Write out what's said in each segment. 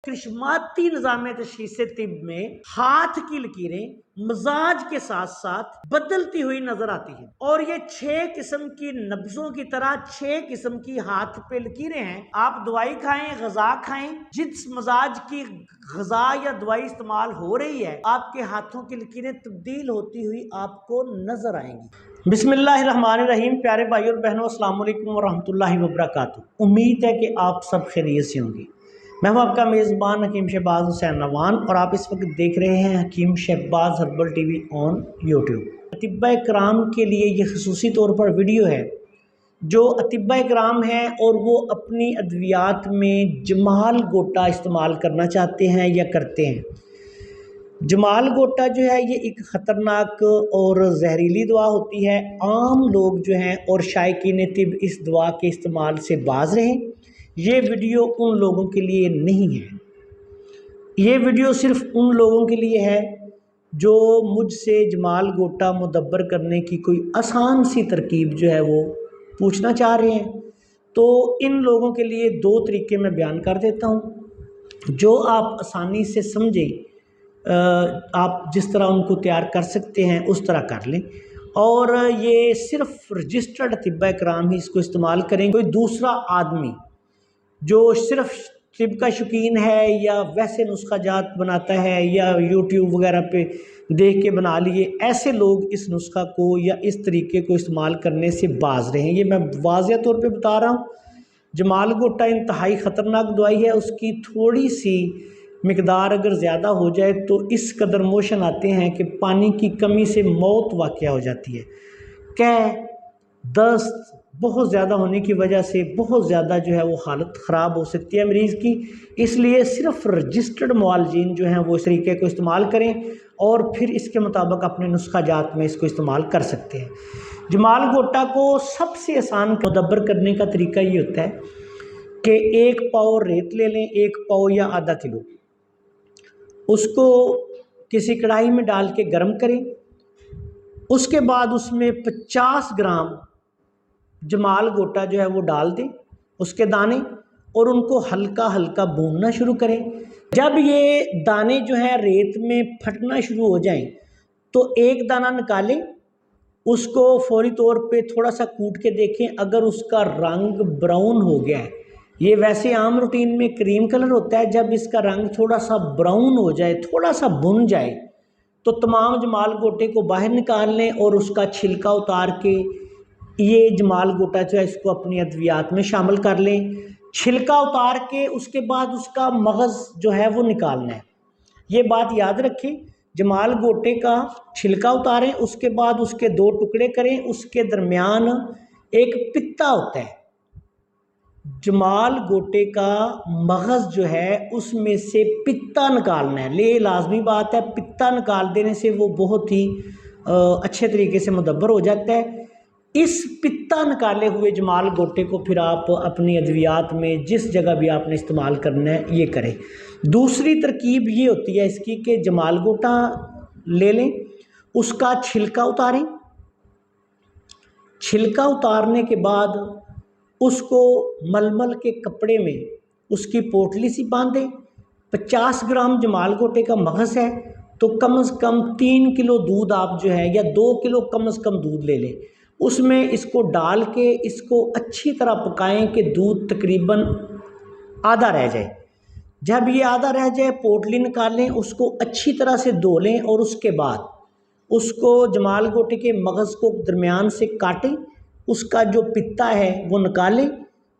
कृष्माती निज़ाम तशख़ीस तिब में हाथ की लकीरें मजाज के साथ साथ बदलती हुई नजर आती हैं और ये 6 किस्म की नब्जों की तरह 6 किस्म की हाथ पे लकीरें हैं। आप दवाई खाएं, गजा खाएं, जिस मजाज की गजा या दवाई इस्तेमाल हो रही है आपके हाथों की लकीरें तब्दील होती हुई आपको नजर आएंगी। बिस्मिल्लाहिर्रहमानिर्रहीम। प्यारे भाई और बहनों, अस्सलाम वालेकुम वरहमतुल्लाहि वबरकातुहू। उम्मीद है कि आप सब खैरियत से होंगे। मैं हूं आपका मेज़बान हकीम शहबाज हुसैन नवान और आप इस वक्त देख रहे हैं Hakim Shahbaz herbal TV on YouTube. अतिब्बा कराम के लिए ये खसूसी तौर पर वीडियो है। जो अतिब्बा कराम हैं और वो अपनी अद्वियात में जमाल गोटा इस्तेमाल करना चाहते हैं या करते हैं। जमाल गोटा जो है ये एक ख़तरनाक और जहरीली दवा होती है। आम लोग जो हैं और शायकीन तिब इस दवा के इस्तेमाल से बाज रहें। ये वीडियो उन लोगों के लिए नहीं है, ये वीडियो सिर्फ उन लोगों के लिए है जो मुझसे जमाल गोटा मुदब्बर करने की कोई आसान सी तरकीब जो है वो पूछना चाह रहे हैं। तो इन लोगों के लिए 2 तरीके मैं बयान कर देता हूँ जो आप आसानी से समझें। आप जिस तरह उनको तैयार कर सकते हैं उस तरह कर लें और ये सिर्फ रजिस्टर्ड अतिब्बा कराम ही इसको इस्तेमाल करें। कोई दूसरा आदमी जो सिर्फ तिब का शौकीन है या वैसे नुस्खा जात बनाता है या यूट्यूब वगैरह पे देख के बना लिए, ऐसे लोग इस नुस्खा को या इस तरीके को इस्तेमाल करने से बाज रहे हैं। ये मैं वाज़ेह तौर पे बता रहा हूँ। जमाल गोटा इंतहाई ख़तरनाक दवाई है। उसकी थोड़ी सी मिकदार अगर ज़्यादा हो जाए तो इस कदर मोशन आते हैं कि पानी की कमी से मौत वाक़या हो जाती है। कै दस्त बहुत ज़्यादा होने की वजह से बहुत ज़्यादा जो है वो हालत ख़राब हो सकती है मरीज़ की। इसलिए सिर्फ रजिस्टर्ड मुआलजीन जो हैं वो इस तरीके को इस्तेमाल करें और फिर इसके मुताबिक अपने नुस्खा जात में इसको इस्तेमाल कर सकते हैं। जमाल गोटा को सबसे आसान मुदब्बर करने का तरीका ये होता है कि 1 पाव रेत ले लें, 1 पाव या आधा किलो, उसको किसी कढ़ाई में डाल के गर्म करें। उसके बाद उसमें 50 ग्राम जमाल गोटा जो है वो डाल दें, उसके दाने, और उनको हल्का हल्का भूनना शुरू करें। जब ये दाने जो है रेत में फटना शुरू हो जाएं तो एक दाना निकालें, उसको फौरी तौर पे थोड़ा सा कूट के देखें। अगर उसका रंग ब्राउन हो गया है, ये वैसे आम रूटीन में क्रीम कलर होता है, जब इसका रंग थोड़ा सा ब्राउन हो जाए, थोड़ा सा भुन जाए, तो तमाम जमाल गोटे को बाहर निकाल लें और उसका छिलका उतार के ये जमाल गोटा जो है इसको अपनी अद्वियात में शामिल कर लें। छिलका उतार के उसके बाद उसका मगज़ जो है वो निकालना है। ये बात याद रखें, जमाल गोटे का छिलका उतारें, उसके बाद उसके 2 टुकड़े करें, उसके दरमियान एक पित्ता होता है। जमाल गोटे का मगज़ जो है उसमें से पित्ता निकालना है। ले लाजमी बात है, पित्ता निकाल देने से वो बहुत ही अच्छे तरीके से मुदब्बर हो जाता है। इस पित्ता निकाले हुए जमाल गोटे को फिर आप अपनी अद्वियात में जिस जगह भी आपने इस्तेमाल करना है ये करें। दूसरी तरकीब ये होती है इसकी कि जमाल गोटा ले लें, उसका छिलका उतारें। छिलका उतारने के बाद उसको मलमल के कपड़े में उसकी पोटली सी बांधें। 50 ग्राम जमाल गोटे का मगज़ है तो कम से कम 3 किलो दूध आप जो है या 2 किलो कम से कम दूध ले लें। उसमें इसको डाल के इसको अच्छी तरह पकाएं कि दूध तकरीबन आधा रह जाए। जब ये आधा रह जाए पोटली निकालें, उसको अच्छी तरह से धो लें और उसके बाद उसको जमाल गोटे के मगज़ को दरमियान से काटें, उसका जो पित्ता है वो निकालें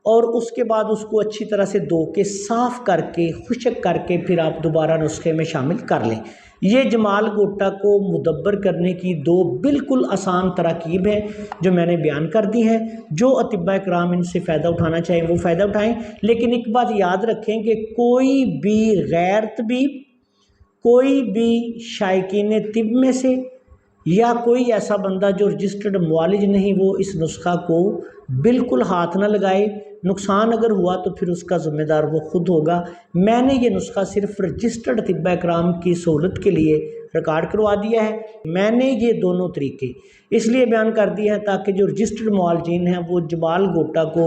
और उसके बाद उसको अच्छी तरह से धो के साफ़ करके खुश्क करके फिर आप दोबारा नुस्खे में शामिल कर लें। ये जमाल गोटा को मुदब्बर करने की 2 बिल्कुल आसान तरकीब हैं जो मैंने बयान कर दी हैं। जो अतिब्बा कराम इनसे फ़ायदा उठाना चाहें वो फ़ायदा उठाएं, लेकिन एक बात याद रखें कि कोई भी गैर तबीब, कोई भी शायकीन तिब में से या कोई ऐसा बंदा जो रजिस्टर्ड मुआलिज नहीं, वो इस नुस्खा को बिल्कुल हाथ ना लगाए। नुकसान अगर हुआ तो फिर उसका ज़िम्मेदार वो खुद होगा। मैंने ये नुस्खा सिर्फ रजिस्टर्ड अतिब्बा कराम की सहूलत के लिए रिकॉर्ड करवा दिया है। मैंने ये दोनों तरीके इसलिए बयान कर दिए हैं ताकि जो रजिस्टर्ड मुआलजीन हैं वो जमाल गोटा को